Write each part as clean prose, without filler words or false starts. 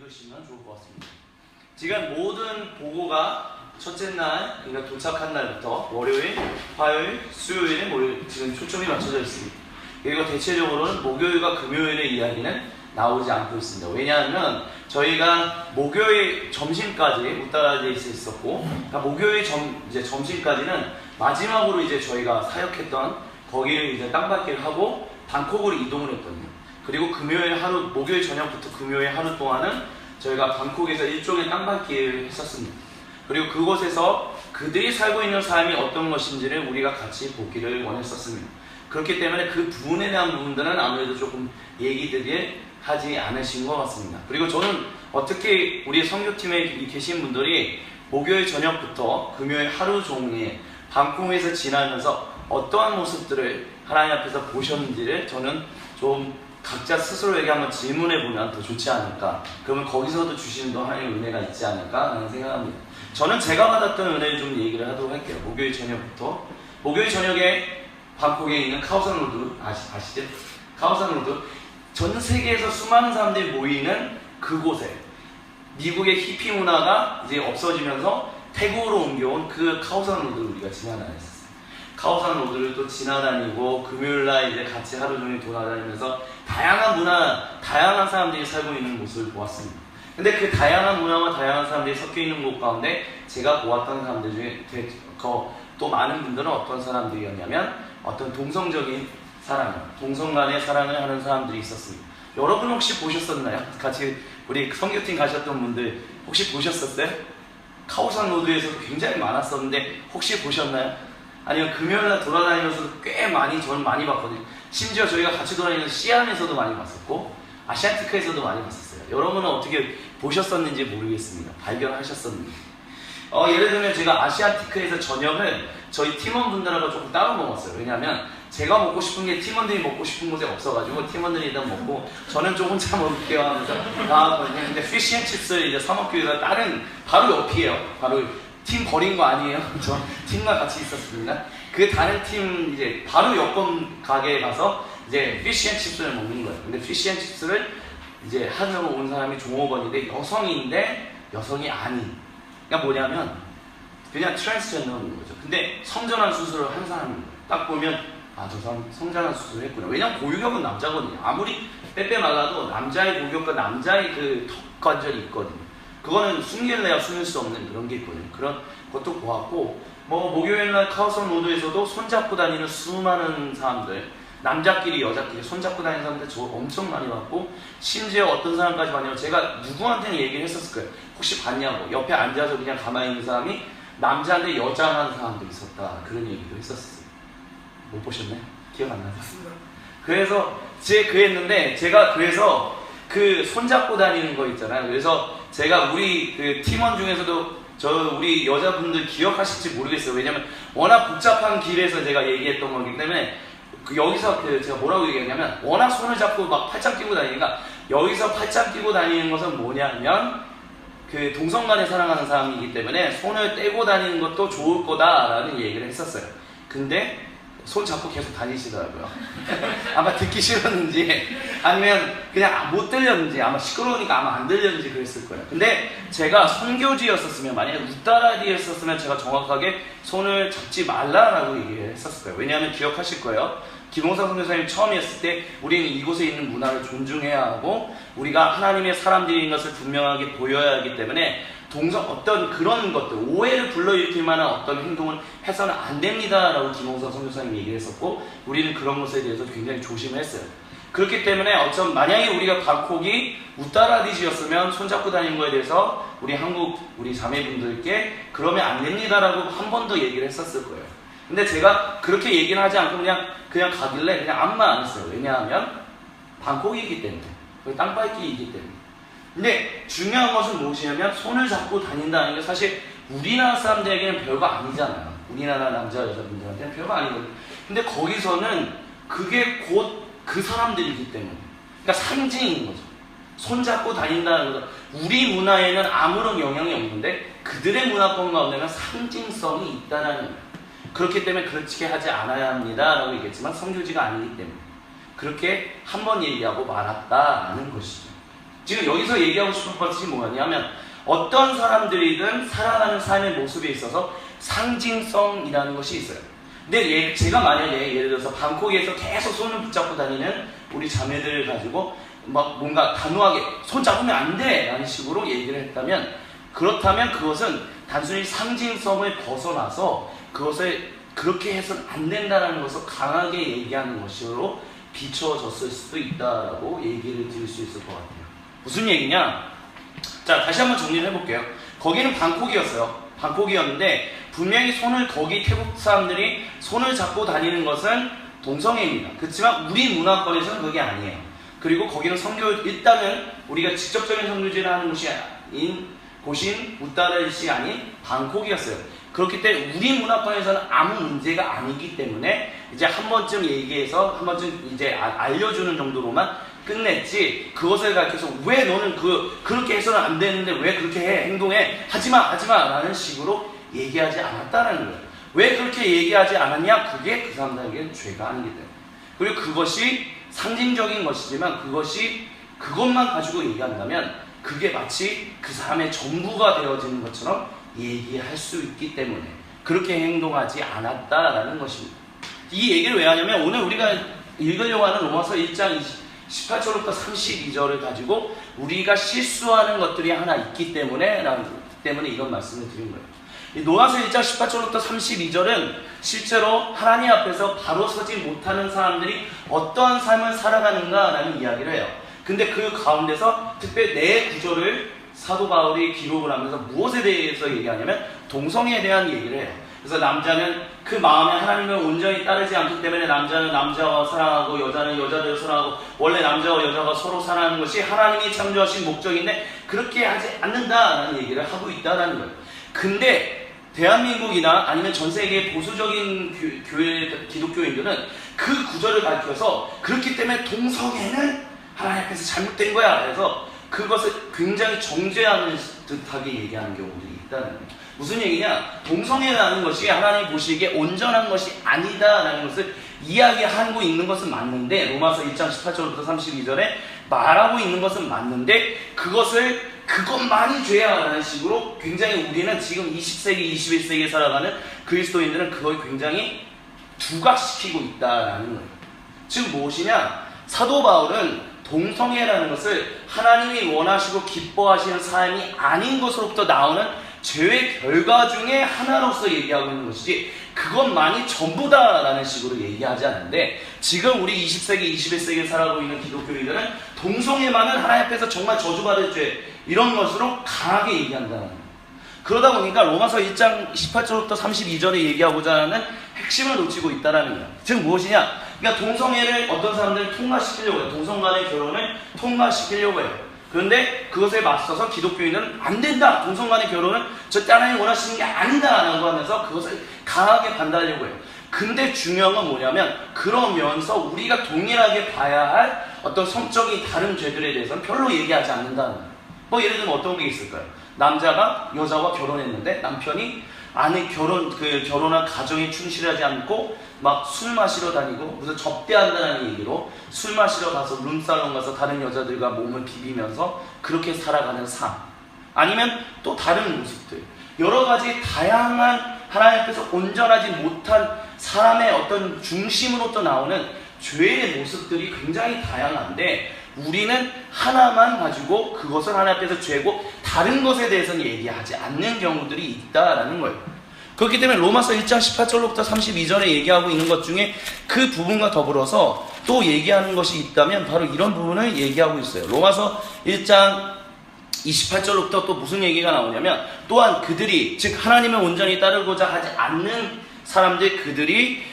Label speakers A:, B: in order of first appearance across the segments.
A: 들으시면 좋을 것 같습니다. 지금 모든 보고가 첫째 날, 그러니까 도착한 날부터 월요일, 화요일, 수요일에 지금 초점이 맞춰져 있습니다. 그리고 대체적으로는 목요일과 금요일의 이야기는 나오지 않고 있습니다. 왜냐하면 저희가 목요일 점심까지 웃다라지에 있었고, 그러니까 목요일 점심까지는 마지막으로 이제 저희가 사역했던 거기를 이제 땅밟기를 하고 방콕으로 이동을 했거든요. 그리고 목요일 저녁부터 금요일 하루 동안은 저희가 방콕에서 일종의 땅밟기를 했었습니다. 그리고 그곳에서 그들이 살고 있는 삶이 어떤 것인지를 우리가 같이 보기를 원했었습니다. 그렇기 때문에 그 부분에 대한 부분들은 아무래도 조금 얘기들이 하지 않으신 것 같습니다. 그리고 저는 어떻게 우리 선교팀에 계신 분들이 목요일 저녁부터 금요일 하루 종일 방콕에서 지나면서 어떠한 모습들을 하나님 앞에서 보셨는지를 저는 좀 각자 스스로에게 한번 질문해 보면 더 좋지 않을까. 그러면 거기서도 주시는 더 하나님의 은혜가 있지 않을까 하는 생각합니다. 저는 제가 받았던 은혜를 좀 얘기를 하도록 할게요. 목요일 저녁부터. 목요일 저녁에 방콕에 있는 카오산 로드 아시죠? 카오산 로드. 전 세계에서 수많은 사람들이 모이는 그곳에 미국의 히피 문화가 이제 없어지면서 태국으로 옮겨온 그 카오산 로드를 우리가 지나다녔었어요. 카오산 로드를 또 지나다니고 금요일날 이제 같이 하루 종일 돌아다니면서 다양한 문화, 다양한 사람들이 살고 있는 모습을 보았습니다. 근데 그 다양한 문화와 다양한 사람들이 섞여 있는 곳 가운데 제가 보았던 사람들 중에 또 많은 분들은 어떤 사람들이었냐면 어떤 동성적인 사랑, 동성 간의 사랑을 하는 사람들이 있었습니다. 여러분 혹시 보셨었나요? 같이 우리 선교팀 가셨던 분들 혹시 보셨었어요? 카오산 로드에서도 굉장히 많았었는데 혹시 보셨나요? 아니면 금요일날 돌아다니면서도 꽤 많이, 저는 많이 봤거든요. 심지어 저희가 같이 돌아다니면서 시안에서도 많이 봤었고 아시안티카에서도 많이 봤었어요. 여러분은 어떻게 보셨었는지 모르겠습니다. 발견하셨었는지. 예를 들면 제가 아시안티카에서 저녁을 저희 팀원분들하고 조금 따로 먹었어요. 왜냐하면 제가 먹고 싶은 게 팀원들이 먹고 싶은 곳에 없어가지고 팀원들이 일단 먹고 저는 좀 혼자 먹을게요 하면서 나왔거든요. 근데 피쉬앤칩스를 이제 사 먹기 위해서 다른 바로 옆이에요. 바로 팀 버린 거 아니에요. 저 팀과 같이 있었습니다. 그 다른 팀 이제 바로 옆 가게에 가서 이제 피쉬앤칩스를 먹는 거예요. 근데 피쉬앤칩스를 이제 하려고 온 사람이 종업원인데 여성인데 여성이 아닌. 그러니까 뭐냐면 그냥 트랜스젠더인 거죠. 근데 성전환 수술을 한 사람인 거예요. 딱 보면 저 사람 성전환 수술을 했구나. 왜냐면 고유격은 남자거든요. 아무리 빼빼 말라도 남자의 고유격과 남자의 그 턱 관절이 있거든요. 그거는 숨길 내야 숨길 수 없는 그런 게 있거든요. 그런 것도 보았고 목요일날 카오산 로드에서도 손잡고 다니는 수많은 사람들, 남자끼리 여자끼리 손잡고 다니는 사람들 저 엄청 많이 봤고 심지어 어떤 사람까지 봤냐면 제가 누구한테는 얘기를 했었을 거예요. 혹시 봤냐고. 옆에 앉아서 그냥 가만히 있는 사람이 남자인데 여자만 사람도 있었다. 그런 얘기도 했었어요. 못 보셨나요? 기억 안 나세요? 그래서 그랬는데 제가 그래서 그 손잡고 다니는 거 있잖아요. 그래서 제가 우리 그 팀원 중에서도 우리 여자분들 기억하실지 모르겠어요. 왜냐면 워낙 복잡한 길에서 제가 얘기했던 거기 때문에 여기서 제가 뭐라고 얘기했냐면 워낙 손을 잡고 막 팔짱 끼고 다니니까 여기서 팔짱 끼고 다니는 것은 뭐냐면 그 동성 간에 사랑하는 사람이기 때문에 손을 떼고 다니는 것도 좋을 거다라는 얘기를 했었어요. 근데 손 잡고 계속 다니시더라고요. 아마 듣기 싫었는지 아니면 그냥 못 들렸는지 아마 시끄러우니까 아마 안 들렸는지 그랬을 거예요. 근데 제가 선교지였었으면 만약에 웃다라디였었으면 제가 정확하게 손을 잡지 말라라고 얘기를 했었을 거예요. 왜냐하면 기억하실 거예요. 김홍상 선교사님 처음이었을 때 우리는 이곳에 있는 문화를 존중해야 하고 우리가 하나님의 사람들인 것을 분명하게 보여야 하기 때문에 어떤 그런 것들, 오해를 불러일으킬 만한 어떤 행동을 해서는 안 됩니다 라고 김홍상 선교사님 얘기를 했었고 우리는 그런 것에 대해서 굉장히 조심을 했어요. 그렇기 때문에 만약에 우리가 방콕이 웃다라디지였으면 손잡고 다니는 거에 대해서 우리 자매분들께 그러면 안 됩니다 라고 한 번 더 얘기를 했었을 거예요. 근데 제가 그렇게 얘기를 하지 않고 그냥 가길래 그냥 아무 말 안 했어요. 왜냐하면 방콕이기 때문에, 땅밟기이기 때문에. 근데 중요한 것은 무엇이냐면 손을 잡고 다닌다는 게 사실 우리나라 사람들에게는 별거 아니잖아요. 우리나라 남자 여자분들한테는 별거 아니거든요. 근데 거기서는 그게 곧 그 사람들이기 때문에 그러니까 상징인 거죠. 손잡고 다닌다는 것은 우리 문화에는 아무런 영향이 없는데 그들의 문화권 가운데는 상징성이 있다는 거예요. 그렇기 때문에 그렇게 하지 않아야 합니다 라고 얘기했지만 선교지가 아니기 때문에 그렇게 한 번 얘기하고 말았다라는 것이죠. 지금 여기서 얘기하고 싶은 것이 뭐냐면 어떤 사람들이든 살아가는 삶의 모습에 있어서 상징성이라는 것이 있어요. 근데 제가 만약에 예를 들어서 방콕에서 계속 손을 붙잡고 다니는 우리 자매들을 가지고 막 뭔가 단호하게 손 잡으면 안 돼! 라는 식으로 얘기를 했다면, 그렇다면 그것은 단순히 상징성을 벗어나서 그것을 그렇게 해서는 안 된다는 것을 강하게 얘기하는 것으로 비춰졌을 수도 있다라고 얘기를 드릴 수 있을 것 같아요. 무슨 얘기냐? 자, 다시 한번 정리를 해볼게요. 거기는 방콕이었어요. 방콕이었는데 분명히 거기 태국 사람들이 손을 잡고 다니는 것은 동성애입니다. 그렇지만 우리 문화권에서는 그게 아니에요. 그리고 거기는 일단은 우리가 직접적인 성교제를 하는 곳인 우따르시 아닌 방콕이었어요. 그렇기 때문에 우리 문화권에서는 아무 문제가 아니기 때문에 이제 한 번쯤 얘기해서 한 번쯤 이제 알려주는 정도로만 끝냈지, 그것을 가르쳐서 왜 너는 그렇게 해서는 안 되는데 왜 그렇게 행동해, 하지마 라는 식으로 얘기하지 않았다는 거예요. 왜 그렇게 얘기하지 않았냐? 그게 그 사람들에게는 죄가 아니기 때문에. 그리고 그것이 상징적인 것이지만 그것만 가지고 얘기한다면 그게 마치 그 사람의 전부가 되어지는 것처럼 얘기할 수 있기 때문에 그렇게 행동하지 않았다라는 것입니다. 이 얘기를 왜 하냐면 오늘 우리가 읽으려고 하는 로마서 1장 18절부터 32절을 가지고 우리가 실수하는 것들이 하나 있기 때문에 이런 말씀을 드린 거예요. 이 로마서 1장 18절부터 32절은 실제로 하나님 앞에서 바로 서지 못하는 사람들이 어떠한 삶을 살아가는가라는 이야기를 해요. 근데 그 가운데서 특별히 네 구절을 사도 바울이 기록을 하면서 무엇에 대해서 얘기하냐면 동성애에 대한 얘기를 해요. 그래서 남자는 그 마음에 하나님을 온전히 따르지 않기 때문에 남자는 남자와 사랑하고 여자는 여자를 사랑하고, 원래 남자와 여자가 서로 사랑하는 것이 하나님이 창조하신 목적인데 그렇게 하지 않는다라는 얘기를 하고 있다는 거예요. 근데 대한민국이나 아니면 전 세계의 보수적인 기독교인들은 그 구절을 밝혀서 그렇기 때문에 동성애는 하나님 앞에서 잘못된 거야. 그래서 그것을 굉장히 정죄하는 듯하게 얘기하는 경우들이 있다는 거예요. 무슨 얘기냐? 동성애라는 것이 하나님 보시기에 온전한 것이 아니다라는 것을 이야기하고 있는 것은 맞는데, 로마서 1장 18절부터 32절에 말하고 있는 것은 맞는데 그것만이 죄야라는 식으로 굉장히 우리는 지금 20세기, 21세기에 살아가는 그리스도인들은 그걸 굉장히 두각시키고 있다라는 거예요. 지금 무엇이냐? 사도 바울은 동성애라는 것을 하나님이 원하시고 기뻐하시는 삶이 아닌 것으로부터 나오는 죄의 결과 중에 하나로서 얘기하고 있는 것이지 그것만이 전부다라는 식으로 얘기하지 않는데, 지금 우리 20세기, 21세기에 살아가고 있는 기독교인들은 동성애만은 하나님 앞에서 정말 저주받을 죄, 이런 것으로 강하게 얘기한다는 거예요. 그러다 보니까 로마서 1장 18절부터 32절에 얘기하고자 하는 핵심을 놓치고 있다는 거예요. 즉 무엇이냐? 그러니까 동성애를 어떤 사람들은 통과시키려고 해요. 동성 간의 결혼을 통과시키려고 해요. 그런데 그것에 맞서서 기독교인은 안 된다, 동성 간의 결혼은 절대 하나님 원하시는 게 아니다 라고 하면서 그것을 강하게 반대하려고 해요. 근데 중요한 건 뭐냐면, 그러면서 우리가 동일하게 봐야 할 어떤 성적인 다른 죄들에 대해서는 별로 얘기하지 않는다는 거예요. 뭐 예를 들면 어떤 게 있을까요? 남자가 여자와 결혼했는데 남편이 결혼한 가정에 충실하지 않고 막 술 마시러 다니고 무슨 접대한다는 얘기로 술 마시러 가서 룸살롱 가서 다른 여자들과 몸을 비비면서 그렇게 살아가는 삶, 아니면 또 다른 모습들, 여러 가지 다양한 하나님 앞에서 온전하지 못한 사람의 어떤 중심으로부터 나오는 죄의 모습들이 굉장히 다양한데 우리는 하나만 가지고 그것을 하나님 앞에서 죄고 다른 것에 대해서는 얘기하지 않는 경우들이 있다라는 거예요. 그렇기 때문에 로마서 1장 18절로부터 32절에 얘기하고 있는 것 중에 그 부분과 더불어서 또 얘기하는 것이 있다면 바로 이런 부분을 얘기하고 있어요. 로마서 1장 28절로부터 또 무슨 얘기가 나오냐면, 또한 그들이, 즉 하나님을 온전히 따르고자 하지 않는 사람들, 그들이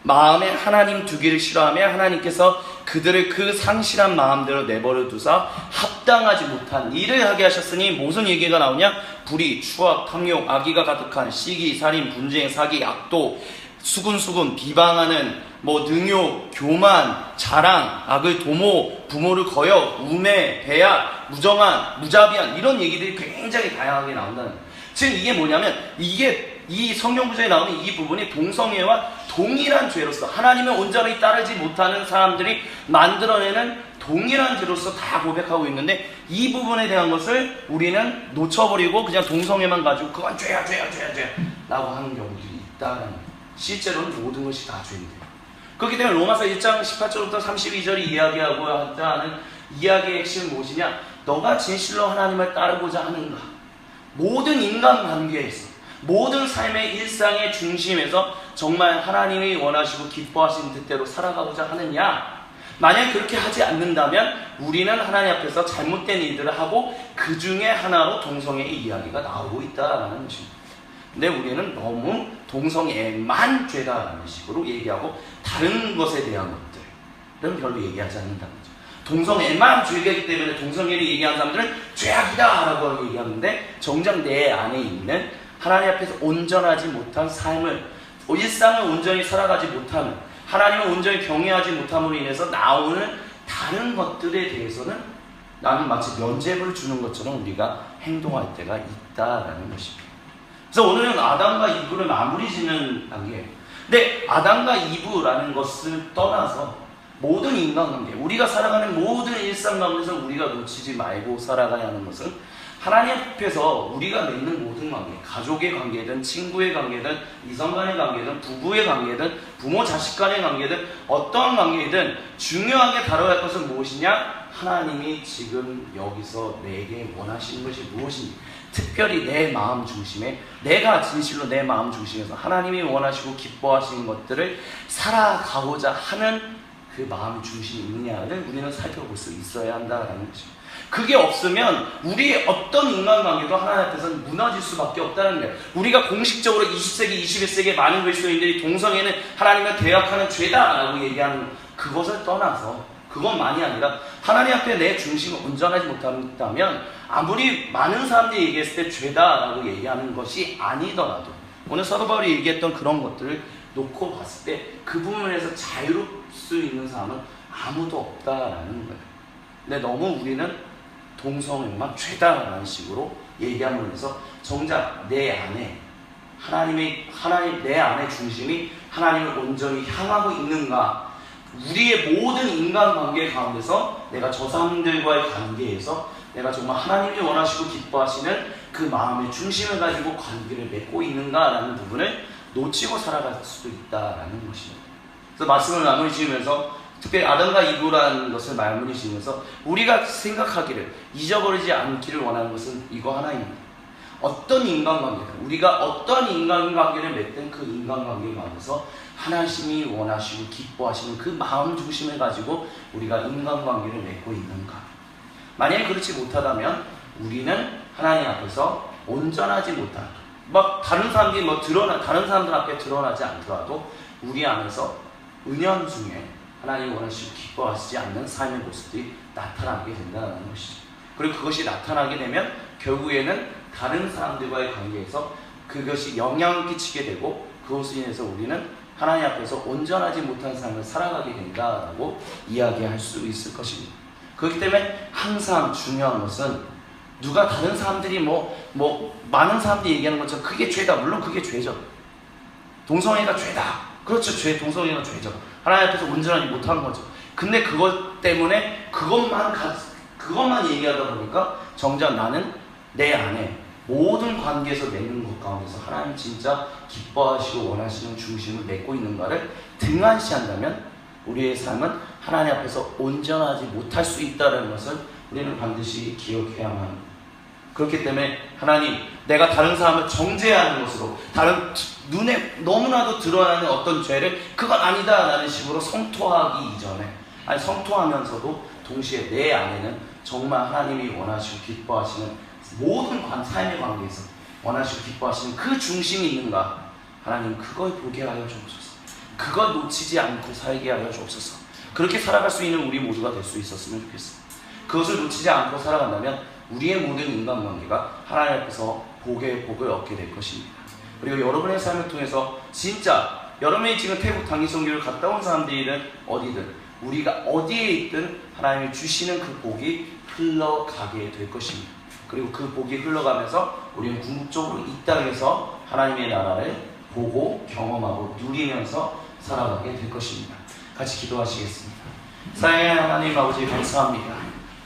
A: 마음에 하나님 두기를 싫어하며 하나님께서 그들을 그 상실한 마음대로 내버려 두사 합당하지 못한 일을 하게 하셨으니 무슨 얘기가 나오냐? 불의, 추악, 탐욕, 악의가 가득한 시기, 살인, 분쟁, 사기, 악도, 수군수군, 비방하는 능욕, 교만, 자랑, 악을 도모, 부모를 거역, 우매, 배약, 무정한, 무자비한, 이런 얘기들이 굉장히 다양하게 나온다는 거예요. 즉 이게 뭐냐면, 이 성경 구절에 나오는 이 부분이 동성애와 동일한 죄로서 하나님을 온전히 따르지 못하는 사람들이 만들어내는 동일한 죄로서 다 고백하고 있는데 이 부분에 대한 것을 우리는 놓쳐버리고 그냥 동성애만 가지고 그건 죄야 라고 하는 경우들이 있다는 거예요. 실제로는 모든 것이 다 죄인데요. 그렇기 때문에 로마서 1장 18절부터 32절이 이야기하고 하는 이야기의 핵심은 무엇이냐? 너가 진실로 하나님을 따르고자 하는가? 모든 인간관계에서, 모든 삶의 일상의 중심에서 정말 하나님이 원하시고 기뻐하시는 뜻대로 살아가고자 하느냐? 만약 그렇게 하지 않는다면 우리는 하나님 앞에서 잘못된 일들을 하고 그 중에 하나로 동성애의 이야기가 나오고 있다는 것입니다. 근데 우리는 너무 동성애만 죄다라는 식으로 얘기하고 다른 것에 대한 것들은 별로 얘기하지 않는다는 거죠. 동성애만 죄이기 때문에 동성애를 얘기하는 사람들은 죄악이다 라고 얘기하는데 정작 내 안에 있는 하나님 앞에서 온전하지 못한 삶을, 일상을 온전히 살아가지 못하는, 하나님을 온전히 경외하지 못함으로 인해서 나오는 다른 것들에 대해서는 나는 마치 면죄부를 주는 것처럼 우리가 행동할 때가 있다라는 것입니다. 그래서 오늘은 아담과 이브를 마무리 짓는 단계예요. 근데 아담과 이브라는 것을 떠나서 모든 인간관계, 우리가 살아가는 모든 일상 가운데서 우리가 놓치지 말고 살아가야 하는 것은 하나님 앞에서 우리가 맺는 모든 관계, 가족의 관계든 친구의 관계든 이성 간의 관계든 부부의 관계든 부모 자식 간의 관계든 어떠한 관계이든 중요하게 다뤄야 할 것은 무엇이냐? 하나님이 지금 여기서 내게 원하시는 것이 무엇인지, 특별히 내 마음 중심에, 내가 진실로 내 마음 중심에서 하나님이 원하시고 기뻐하시는 것들을 살아가고자 하는 그 마음 중심이 있느냐를 우리는 살펴볼 수 있어야 한다는 것입니다. 그게 없으면 우리의 어떤 인간관계도 하나님 앞에서는 무너질 수밖에 없다는 거예요. 우리가 공식적으로 20세기, 21세기의 많은 그리스도인들이 동성애는 하나님과 대적하는 죄다라고 얘기하는 그것을 떠나서, 그것만이 아니라 하나님 앞에 내 중심을 온전하지 못한다면 아무리 많은 사람들이 얘기했을 때 죄다라고 얘기하는 것이 아니더라도 오늘 사도 바울이 얘기했던 그런 것들을 놓고 봤을 때 그 부분에서 자유로울 수 있는 사람은 아무도 없다라는 거예요. 근데 너무 우리는 동성애만 죄다라는 식으로 얘기함으로 해서 정작 내 안에 내 안의 중심이 하나님을 온전히 향하고 있는가, 우리의 모든 인간관계 가운데서 내가 저 사람들과의 관계에서 내가 정말 하나님이 원하시고 기뻐하시는 그 마음의 중심을 가지고 관계를 맺고 있는가라는 부분을 놓치고 살아갈 수도 있다라는 것입니다. 그래서 말씀을 마무리 지으면서 특별히 아담과 이브라는 것을 마무리 지으면서 우리가 생각하기를, 잊어버리지 않기를 원하는 것은 이거 하나입니다. 어떤 인간관계든, 우리가 어떤 인간관계를 맺든 그 인간관계 가운데서 하나님이 원하시고 기뻐하시는 그 마음 중심을 가지고 우리가 인간관계를 맺고 있는가. 만약에 그렇지 못하다면 우리는 하나님 앞에서 온전하지 못한, 다른 사람들이 다른 사람들 앞에 드러나지 않더라도 우리 안에서 은연중에 하나님 원하시고 기뻐하시지 않는 삶의 모습들이 나타나게 된다는 것이죠. 그리고 그것이 나타나게 되면 결국에는 다른 사람들과의 관계에서 그것이 영향을 끼치게 되고 그것으로 인해서 우리는 하나님 앞에서 온전하지 못한 삶을 살아가게 된다라고 이야기할 수 있을 것입니다. 그렇기 때문에 항상 중요한 것은 누가 다른 사람들이 많은 사람들이 얘기하는 것처럼 그게 죄다. 물론 그게 죄죠. 동성애가 죄다. 그렇죠. 동성애가 죄죠. 하나님 앞에서 온전하지 못한 거죠. 근데 그것 때문에 그것만 얘기하다 보니까 정작 나는 내 안에 모든 관계에서 맺는 것 가운데서 하나님 진짜 기뻐하시고 원하시는 중심을 맺고 있는가를 등한시한다면 우리의 삶은 하나님 앞에서 온전하지 못할 수 있다는 것을 우리는 반드시 기억해야만 합니다. 그렇기 때문에 하나님, 내가 다른 사람을 정죄하는 것으로, 눈에 너무나도 드러나는 어떤 죄를 그건 아니다 라는 식으로 성토하기 이전에, 성토하면서도 동시에 내 안에는 정말 하나님이 원하시고 기뻐하시는 모든 삶의 관계에서 원하시고 기뻐하시는 그 중심이 있는가. 하나님, 그걸 보게 하여 주옵소서. 그걸 놓치지 않고 살게 하여 주옵소서. 그렇게 살아갈 수 있는 우리 모두가 될 수 있었으면 좋겠습니다. 그것을 놓치지 않고 살아간다면 우리의 모든 인간관계가 하나님 앞에서 복을 얻게 될 것입니다. 그리고 여러분의 삶을 통해서 진짜 여러분이 지금 태국 단기선교를 갔다 온 사람들이든 어디든 우리가 어디에 있든 하나님이 주시는 그 복이 흘러가게 될 것입니다. 그리고 그 복이 흘러가면서 우리는 궁극적으로 이 땅에서 하나님의 나라를 보고 경험하고 누리면서 살아가게 될 것입니다. 같이 기도하시겠습니다. 사랑의 하나님 아버지 감사합니다.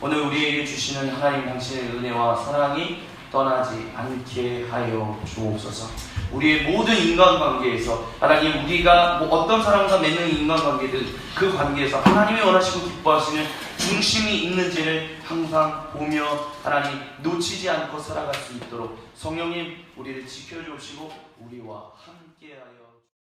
A: 오늘 우리에게 주시는 하나님 당신의 은혜와 사랑이 떠나지 않게 하여 주옵소서. 우리의 모든 인간관계에서 하나님 우리가 어떤 사람과 맺는 인간관계든 그 관계에서 하나님이 원하시고 기뻐하시는 중심이 있는지를 항상 보며 하나님 놓치지 않고 살아갈 수 있도록 성령님 우리를 지켜주시고 우리와 함께하여